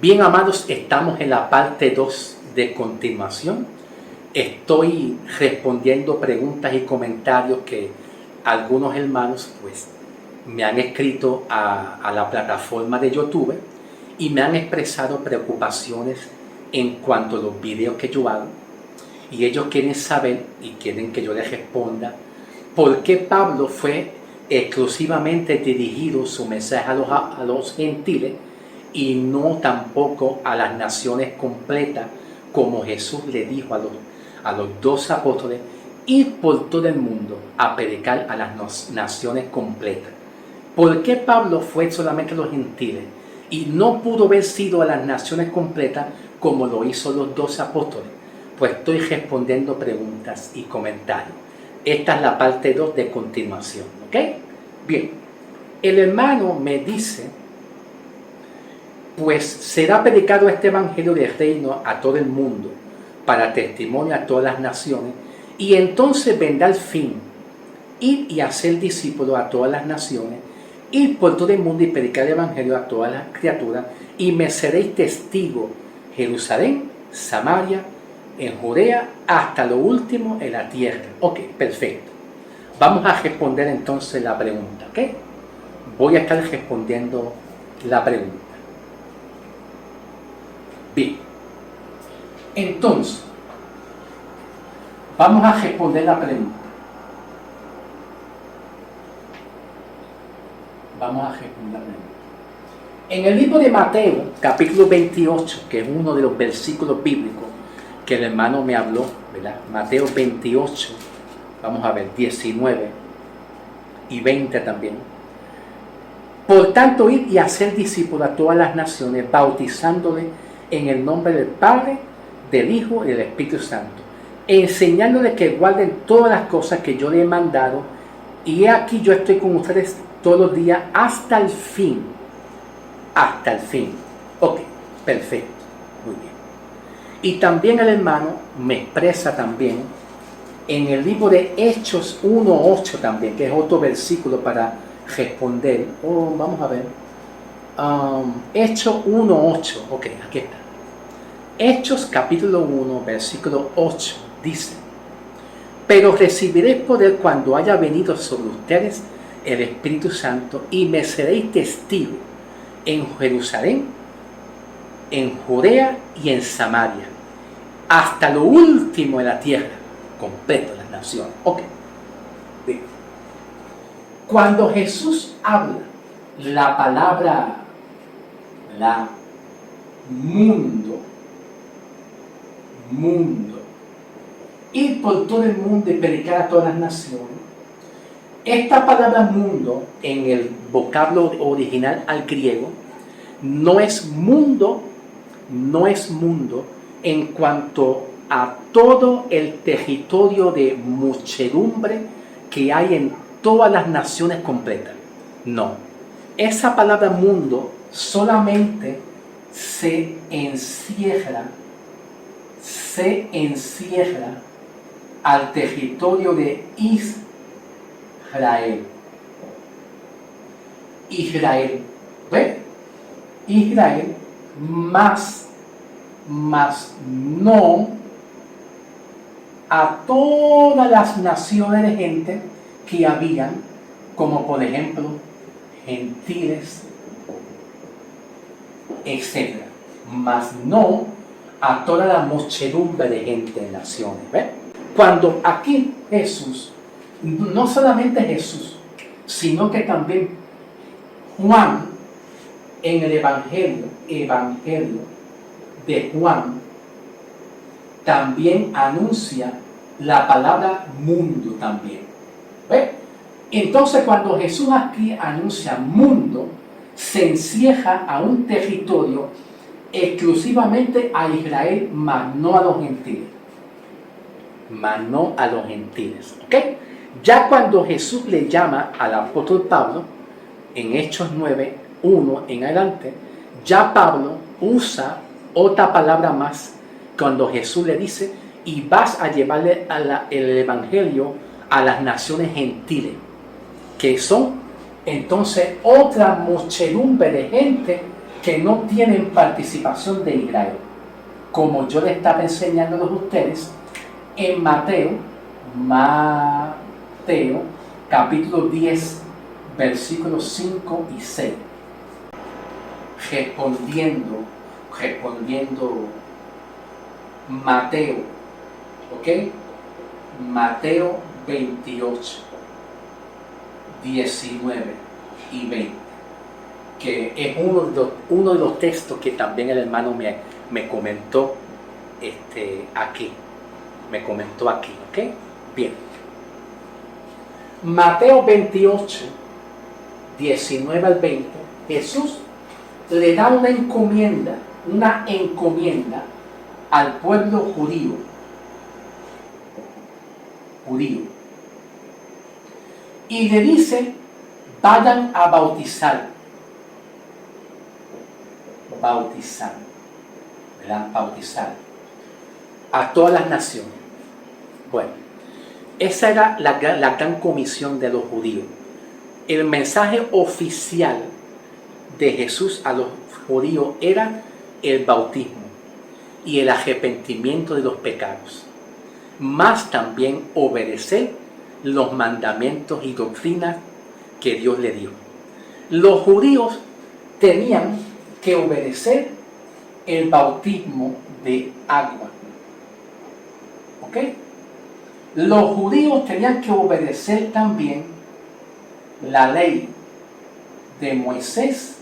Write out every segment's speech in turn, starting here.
Bien, amados, estamos en la parte 2 de continuación. Estoy respondiendo preguntas y comentarios que algunos hermanos pues me han escrito a la plataforma de YouTube y me han expresado preocupaciones en cuanto a los videos que yo hago, y ellos quieren saber y quieren que yo les responda por qué Pablo fue exclusivamente dirigido su mensaje a los gentiles y no tampoco a las naciones completas, como Jesús le dijo a los 12 apóstoles: ir por todo el mundo a predicar a las naciones completas. ¿Por qué Pablo fue solamente a los gentiles y no pudo haber sido a las naciones completas como lo hizo los 12 apóstoles? Pues estoy respondiendo preguntas y comentarios. Esta es la parte 2 de continuación, ¿ok? Bien, el hermano me dice: pues será predicado este evangelio del reino a todo el mundo, para testimonio a todas las naciones, y entonces vendrá el fin, ir y hacer discípulos a todas las naciones, ir por todo el mundo y predicar el evangelio a todas las criaturas, y me seréis testigo Jerusalén, Samaria, en Judea, hasta lo último en la tierra. Ok, perfecto. Vamos a responder entonces la pregunta, ¿ok? Voy a estar respondiendo la pregunta. Bien, entonces, vamos a responder la pregunta. Vamos a responder la pregunta. En el libro de Mateo, capítulo 28, que es uno de los versículos bíblicos que el hermano me habló, ¿verdad? Mateo 28, vamos a ver, 19 y 20 también. Por tanto, ir y hacer discípulos a todas las naciones, bautizándoles en el nombre del Padre, del Hijo y del Espíritu Santo, enseñándoles que guarden todas las cosas que yo les he mandado, y he aquí yo estoy con ustedes todos los días hasta el fin. Hasta el fin. Ok, perfecto, muy bien. Y también el hermano me expresa también en el libro de Hechos 1:8 también, que es otro versículo para responder. Vamos a ver. Hechos 1:8, ok, aquí está. Hechos capítulo 1, versículo 8, dice: pero recibiréis poder cuando haya venido sobre ustedes el Espíritu Santo, y me seréis testigos en Jerusalén, en Judea y en Samaria, hasta lo último de la tierra, completo de las naciones. Ok, bien. Cuando Jesús habla la palabra mundo, ir por todo el mundo y predicar a todas las naciones, esta palabra mundo en el vocablo original al griego no es mundo en cuanto a todo el territorio de muchedumbre que hay en todas las naciones completas. No, esa palabra mundo solamente se encierra al territorio de Israel. ¿Ve? Israel más no a todas las naciones de gente que habían, como por ejemplo gentiles, etc. Más no a toda la muchedumbre de gente de naciones. ¿Ve? Cuando aquí Jesús, no solamente Jesús, sino que también Juan, en el Evangelio de Juan, también anuncia la palabra mundo también. ¿Ve? Entonces, cuando Jesús aquí anuncia mundo, se encierra a un territorio exclusivamente a Israel, mas no a los gentiles. ¿Ok? Ya cuando Jesús le llama al apóstol Pablo, en Hechos 9:1 en adelante, ya Pablo usa otra palabra más cuando Jesús le dice: y vas a llevarle el evangelio a las naciones gentiles, que son entonces otra muchedumbre de gente que no tienen participación de Israel, como yo les estaba enseñando a ustedes en Mateo capítulo 10, versículos 5 y 6. Respondiendo Mateo, ¿ok? Mateo 28, 19 y 20, que es uno de los textos que también el hermano me comentó aquí. Me comentó aquí, ¿ok? Bien. Mateo 28, 19 al 20, Jesús le da una encomienda al pueblo judío. Y le dice, vayan a bautizar, ¿verdad? Bautizar a todas las naciones. Bueno, esa era la gran comisión de los judíos. El mensaje oficial de Jesús a los judíos era el bautismo y el arrepentimiento de los pecados, más también obedecer los mandamientos y doctrinas que Dios le dio. Los judíos tenían que obedecer el bautismo de agua. ¿Ok? Los judíos tenían que obedecer también la ley de Moisés,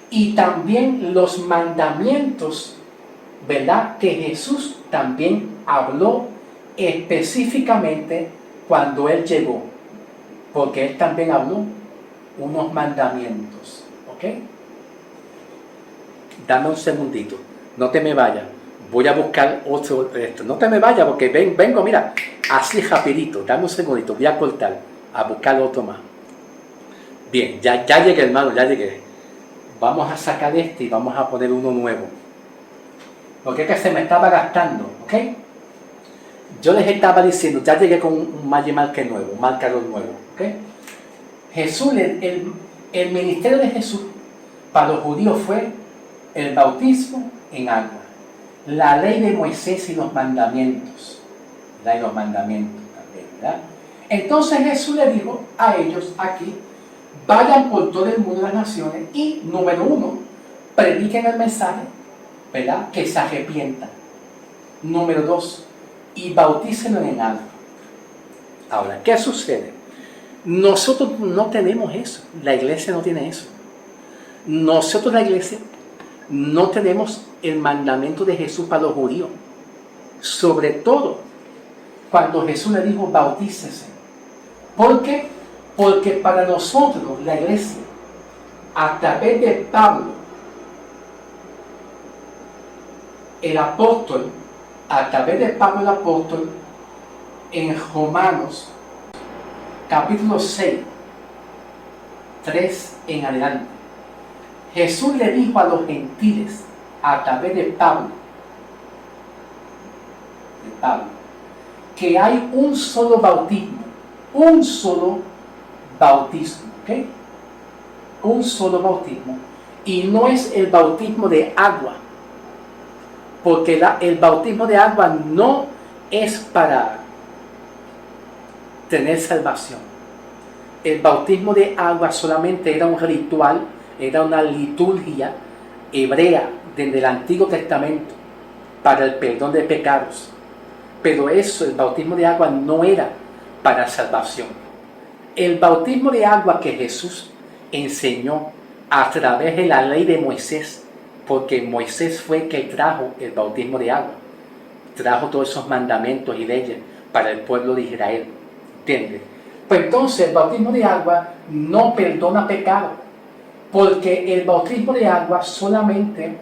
y también los mandamientos, ¿verdad?, que Jesús también habló específicamente cuando Él llegó, porque Él también habló unos mandamientos. ¿Ok? Dame un segundito, no te me vayas, voy a buscar otro, no te me vayas porque vengo, mira, así rapidito, dame un segundito, voy a cortar, a buscar otro más. Bien, ya llegué, hermano, ya llegué. Vamos a sacar este y vamos a poner uno nuevo, porque es que se me estaba gastando. ¿Ok? Yo les estaba diciendo, ya llegué con un marcador nuevo, un marcador nuevo. ¿Ok? Jesús, el ministerio de Jesús para los judíos fue el bautismo en agua, la ley de Moisés y los mandamientos, ¿verdad? Y los mandamientos también, ¿verdad? Entonces Jesús le dijo a ellos aquí, vayan por todo el mundo de las naciones y, número 1, prediquen el mensaje, ¿verdad?, que se arrepientan. Número 2, y bautícenlo en agua. Ahora, ¿qué sucede? Nosotros no tenemos eso, la iglesia no tiene eso. Nosotros, la iglesia, no tenemos el mandamiento de Jesús para los judíos. Sobre todo, cuando Jesús le dijo, bautícese. ¿Por qué? Porque para nosotros, la iglesia, a través de Pablo, el apóstol, en Romanos, capítulo 6, 3 en adelante, Jesús le dijo a los gentiles, a través de Pablo, que hay un solo bautismo, ¿ok? Un solo bautismo, y no es el bautismo de agua, porque el bautismo de agua no es para tener salvación. El bautismo de agua solamente era un ritual, era una liturgia hebrea desde el Antiguo Testamento para el perdón de pecados. Pero eso, el bautismo de agua, no era para salvación. El bautismo de agua que Jesús enseñó a través de la ley de Moisés, porque Moisés fue el que trajo el bautismo de agua, trajo todos esos mandamientos y leyes para el pueblo de Israel. ¿Entiendes? Pues entonces el bautismo de agua no perdona pecado, porque el bautismo de agua solamente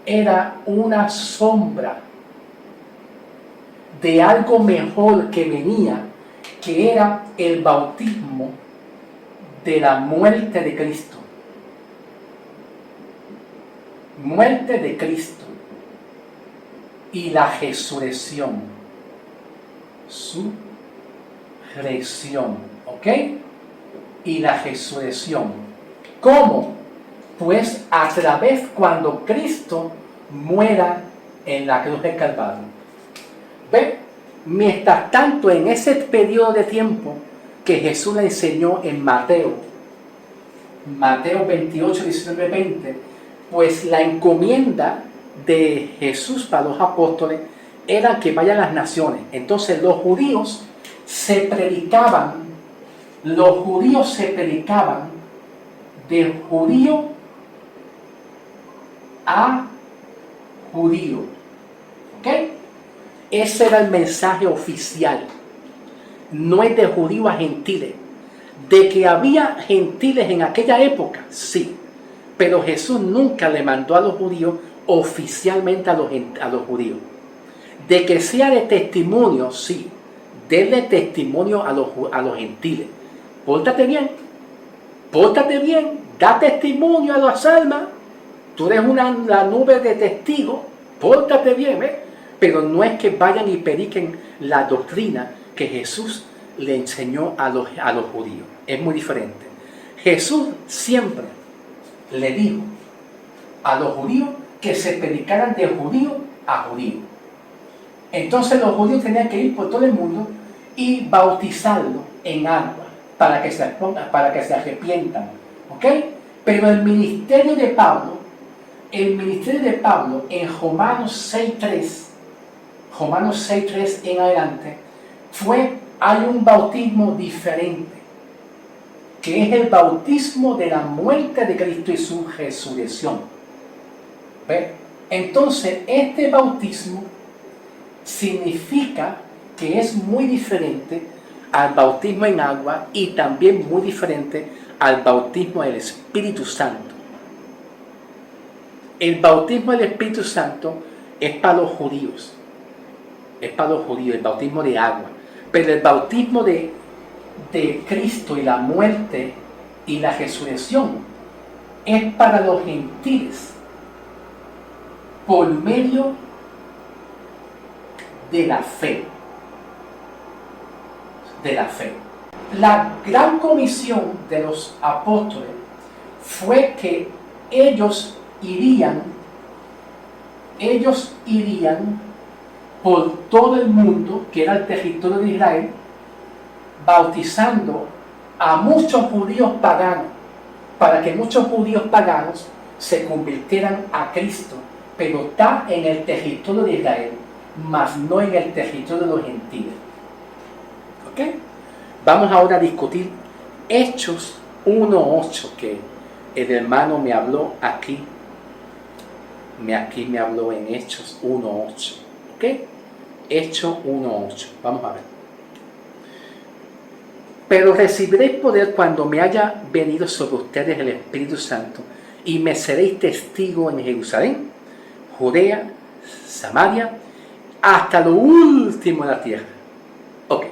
era una sombra de algo mejor que venía, que era el bautismo de la muerte de Cristo. Muerte de Cristo y la resurrección. Su resurrección, ¿ok? Y la resurrección. ¿Cómo? Pues a través cuando Cristo muera en la cruz del Calvario. ¿Ve? Mientras tanto, en ese periodo de tiempo que Jesús le enseñó en Mateo 28, 19, 20, pues la encomienda de Jesús para los apóstoles era que vayan a las naciones. Entonces los judíos se predicaban de judío a judío. ¿Ok? Ese era el mensaje oficial. No es de judío a gentiles. De que había gentiles en aquella época, sí. Pero Jesús nunca le mandó a los judíos oficialmente a los judíos. De que sea de testimonio, sí. Denle testimonio a los gentiles. Pórtate bien, da testimonio a las almas. Tú eres la nube de testigos, pórtate bien, ¿eh? Pero no es que vayan y prediquen la doctrina que Jesús le enseñó a los judíos. Es muy diferente. Jesús siempre le dijo a los judíos que se predicaran de judío a judío. Entonces los judíos tenían que ir por todo el mundo y bautizarlo en agua para que se arrepientan. ¿Ok? Pero el ministerio de Pablo en Romanos 6.3 en adelante, hay un bautismo diferente, que es el bautismo de la muerte de Cristo y su resurrección. ¿Ve? Entonces, este bautismo significa que es muy diferente al bautismo en agua y también muy diferente al bautismo del Espíritu Santo. El bautismo del Espíritu Santo es para los judíos. El bautismo de agua. Pero el bautismo de Cristo y la muerte y la resurrección es para los gentiles por medio de la fe. La gran comisión de los apóstoles fue que ellos irían por todo el mundo, que era el territorio de Israel, bautizando a muchos judíos paganos, para que muchos judíos paganos se convirtieran a Cristo, pero está en el territorio de Israel, mas no en el territorio de los gentiles. ¿Ok? Vamos ahora a discutir Hechos 1.8, que el hermano me habló aquí me habló en Hechos 1.8. ¿Ok? Hechos 1.8. Vamos a ver. Pero recibiréis poder cuando me haya venido sobre ustedes el Espíritu Santo, y me seréis testigo en Jerusalén, Judea, Samaria, hasta lo último de la tierra. Ok.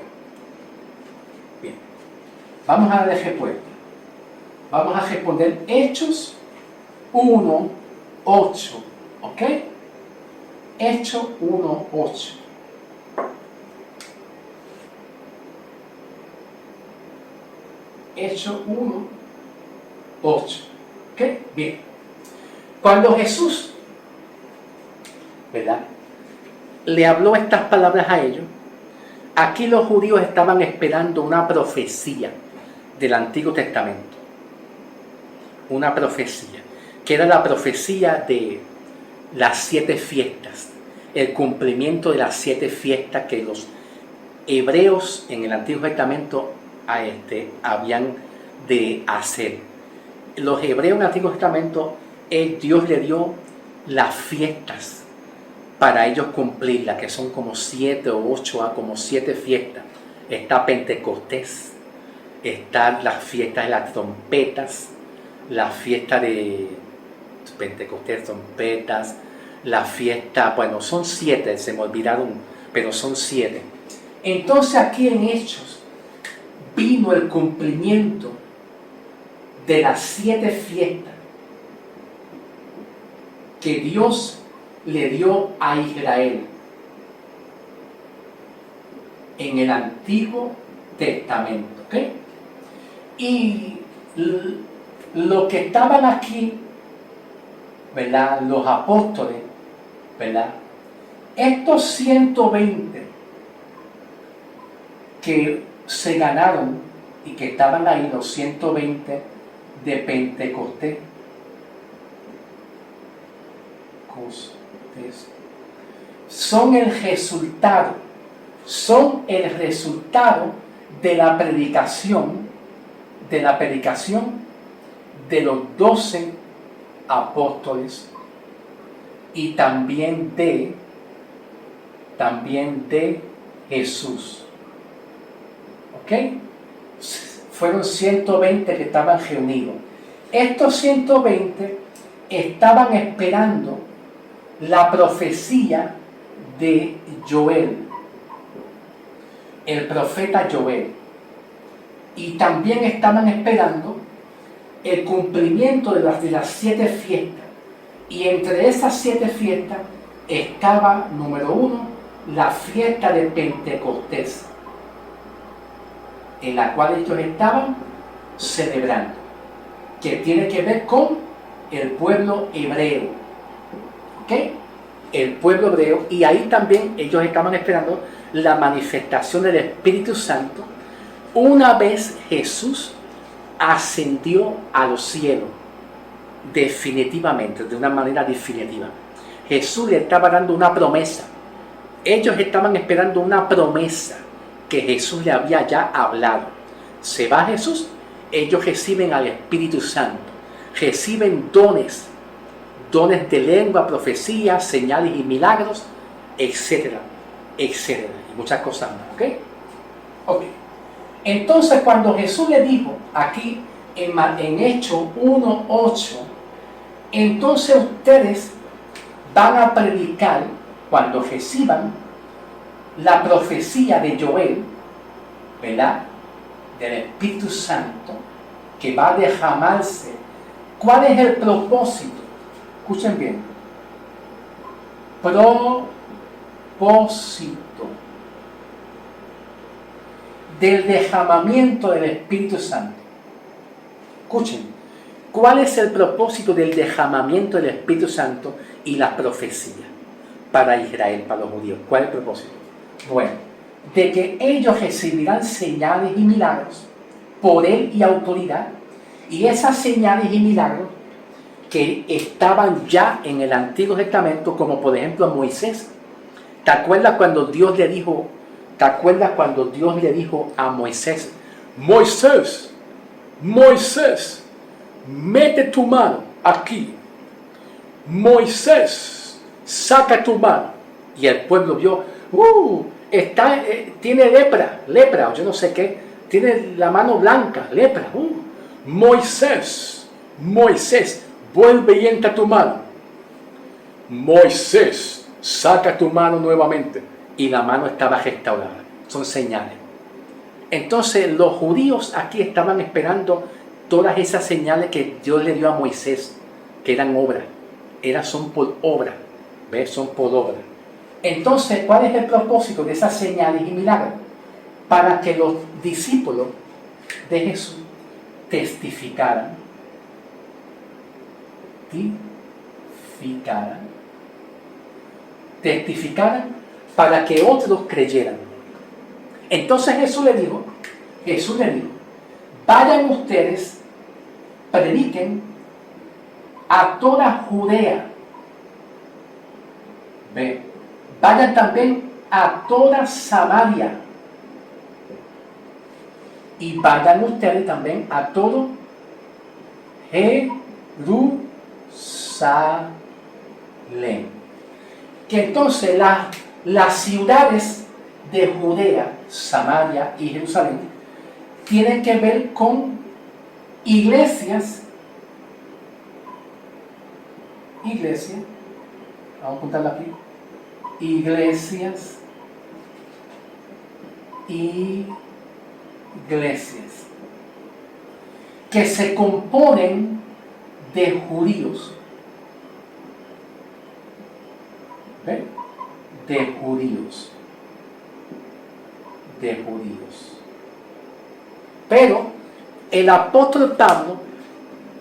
Bien. Vamos a dar respuesta. Vamos a responder Hechos 1.8. ¿Ok? Hechos 1.8. Hechos 1.8. ¿Ok? Bien. Cuando Jesús, ¿verdad?, le habló estas palabras a ellos, aquí los judíos estaban esperando una profecía del Antiguo Testamento. Una profecía, que era la profecía de las 7 fiestas, el cumplimiento de las 7 fiestas que los hebreos en el Antiguo Testamento habían de hacer. Los hebreos en el Antiguo Testamento, Dios le dio las fiestas para ellos cumplirlas, que son como 7 o 8, como 7 fiestas. Está Pentecostés, está las fiestas de las trompetas, la fiesta de Pentecostés, trompetas, la fiesta, bueno, son 7, se me olvidaron, pero son 7. Entonces aquí en Hechos vino el cumplimiento de las 7 fiestas que Dios le dio a Israel en el Antiguo Testamento. ¿Okay? Y los que estaban aquí, ¿verdad? Los apóstoles, ¿verdad? Estos 120 que se ganaron y que estaban ahí, los 120 de Pentecostés, son el resultado de la predicación de los 12 apóstoles y también de Jesús. ¿Ok? Fueron 120 que estaban reunidos. Estos 120 estaban esperando la profecía de Joel, el profeta Joel, y también estaban esperando el cumplimiento de las 7 fiestas, y entre esas 7 fiestas estaba, número 1, la fiesta de Pentecostés, en la cual ellos estaban celebrando, que tiene que ver con el pueblo hebreo, ¿ok? El pueblo hebreo, y ahí también ellos estaban esperando la manifestación del Espíritu Santo una vez Jesús ascendió a los cielos, definitivamente, de una manera definitiva. Jesús le estaba dando una promesa. Ellos estaban esperando una promesa que Jesús le había ya hablado. Se va Jesús, ellos reciben al Espíritu Santo, reciben dones de lengua, profecía, señales y milagros, etcétera, etcétera, y muchas cosas más, ¿ok? Ok. Entonces, cuando Jesús le dijo aquí en Hechos 1:8, entonces ustedes van a predicar cuando reciban la profecía de Joel, ¿verdad? Del Espíritu Santo que va a derramarse. ¿Cuál es el propósito? Escuchen bien. Propósito del derramamiento del Espíritu Santo. Escuchen. ¿Cuál es el propósito del derramamiento del Espíritu Santo y la profecía para Israel, para los judíos? ¿Cuál es el propósito? Bueno, de que ellos recibirán señales y milagros, poder y autoridad, y esas señales y milagros que estaban ya en el Antiguo Testamento, como por ejemplo Moisés. ¿Te acuerdas cuando Dios le dijo a Moisés, Moisés, mete tu mano aquí, Moisés, saca tu mano? Y el pueblo vio, tiene lepra, o yo no sé qué, tiene la mano blanca, lepra. Moisés, vuelve y entra tu mano. Moisés, saca tu mano nuevamente. Y la mano estaba restaurada. Son señales. Entonces los judíos aquí estaban esperando todas esas señales que Dios le dio a Moisés, que eran obras. Son por obra. ¿Ves? Son por obra. Entonces, ¿cuál es el propósito de esas señales y milagros? Para que los discípulos de Jesús testificaran para que otros creyeran. Entonces Jesús le dijo, vayan ustedes, prediquen a toda Judea. Vayan también a toda Samaria. Y vayan ustedes también a todo Jerusalén. Que entonces las ciudades de Judea, Samaria y Jerusalén tienen que ver con iglesias, vamos a apuntarlo aquí, iglesias que se componen de judíos. ¿Ven? De judíos. Pero el apóstol Pablo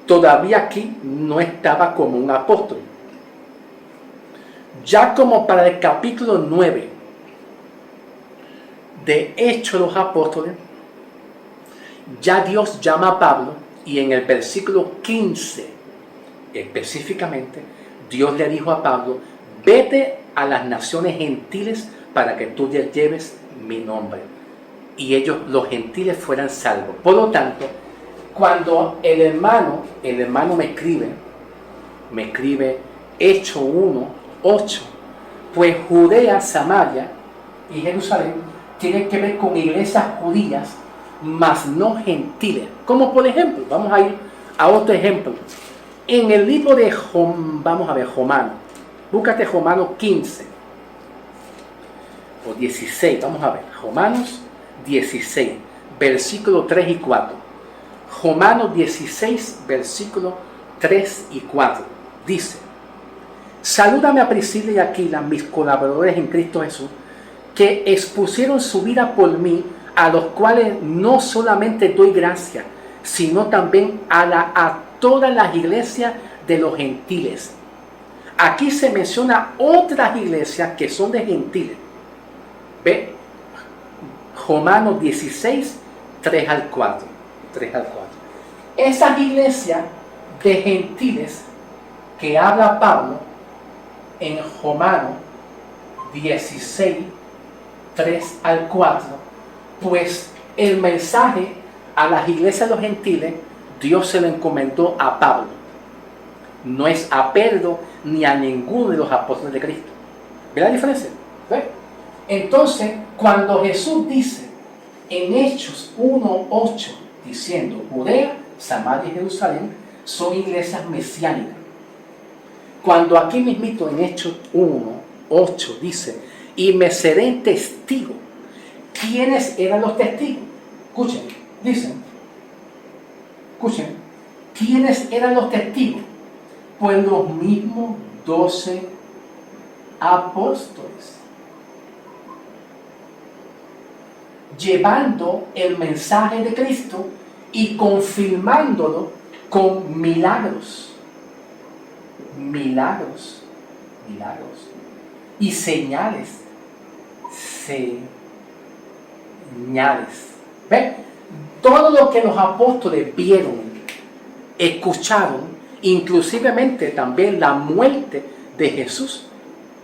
todavía aquí no estaba como un apóstol. Ya como para el capítulo 9 de Hechos de los Apóstoles, ya Dios llama a Pablo y en el versículo 15 específicamente, Dios le dijo a Pablo: vete a las naciones gentiles para que tú les lleves mi nombre y ellos, los gentiles, fueran salvos. Por lo tanto, cuando el hermano me escribe Hechos 1:8, pues Judea, Samaria y Jerusalén tienen que ver con iglesias judías, mas no gentiles. Como por ejemplo, vamos a ir a otro ejemplo. En el libro de Romanos, búscate Romanos 15 o 16, vamos a ver, Romanos 16, versículos 3 y 4. Romanos 16, versículos 3 y 4, dice: salúdame a Priscila y Aquila, mis colaboradores en Cristo Jesús, que expusieron su vida por mí, a los cuales no solamente doy gracias, sino también a todas las iglesias de los gentiles. Aquí se menciona otras iglesias que son de gentiles. Ve, Romanos 16, 3 al 4. Esas iglesias de gentiles que habla Pablo en Romanos 16, 3 al 4, pues el mensaje a las iglesias de los gentiles, Dios se lo encomendó a Pablo. No es a Pedro ni a ninguno de los apóstoles de Cristo. ¿Ve la diferencia? ¿Ve? Entonces, cuando Jesús dice en Hechos 1:8, diciendo Judea, Samaria y Jerusalén son iglesias mesiánicas. Cuando aquí mismito en Hechos 1:8 dice: y me seré testigo. ¿Quiénes eran los testigos? Escuchen, ¿quiénes eran los testigos? Pues los mismos 12 apóstoles, llevando el mensaje de Cristo y confirmándolo con milagros y señales. ¿Ven? Todo lo que los apóstoles vieron, escucharon, inclusivemente también la muerte de Jesús.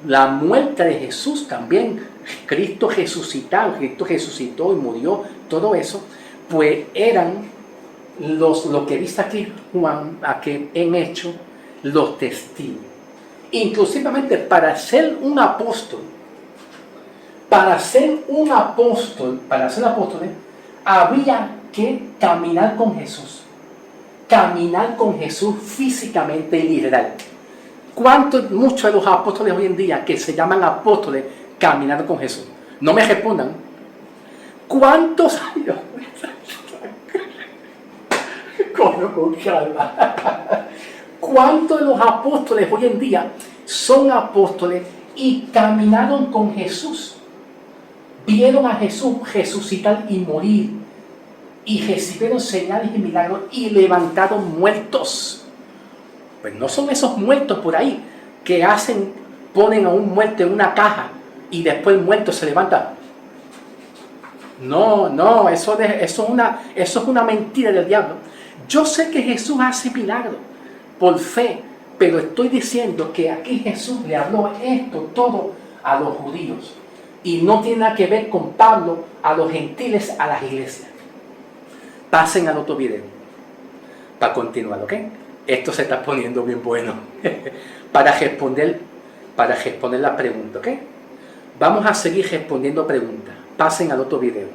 La muerte de Jesús también, Cristo resucitó y murió, todo eso, pues eran lo que dice aquí Juan, aquí en Hechos, los testigos. Inclusivamente para ser un apóstol, para ser apóstoles, había que caminar con Jesús físicamente y literal. Muchos de los apóstoles hoy en día que se llaman apóstoles caminaron con Jesús? No me respondan. ¿Cuántos años? Con calma. ¿Cuántos de los apóstoles hoy en día son apóstoles y caminaron con Jesús? Vieron a Jesús resucitar y morir, y recibieron señales y milagros y levantaron muertos. Pues no son esos muertos por ahí que ponen a un muerto en una caja y después el muerto se levanta. No, eso es una mentira del diablo. Yo sé que Jesús hace milagros por fe, pero estoy diciendo que aquí Jesús le habló esto todo a los judíos y no tiene nada que ver con Pablo a los gentiles, a las iglesias. Pasen al otro video para continuar, ¿ok? Esto se está poniendo bien bueno para responder la pregunta, ¿ok? Vamos a seguir respondiendo preguntas. Pasen al otro video.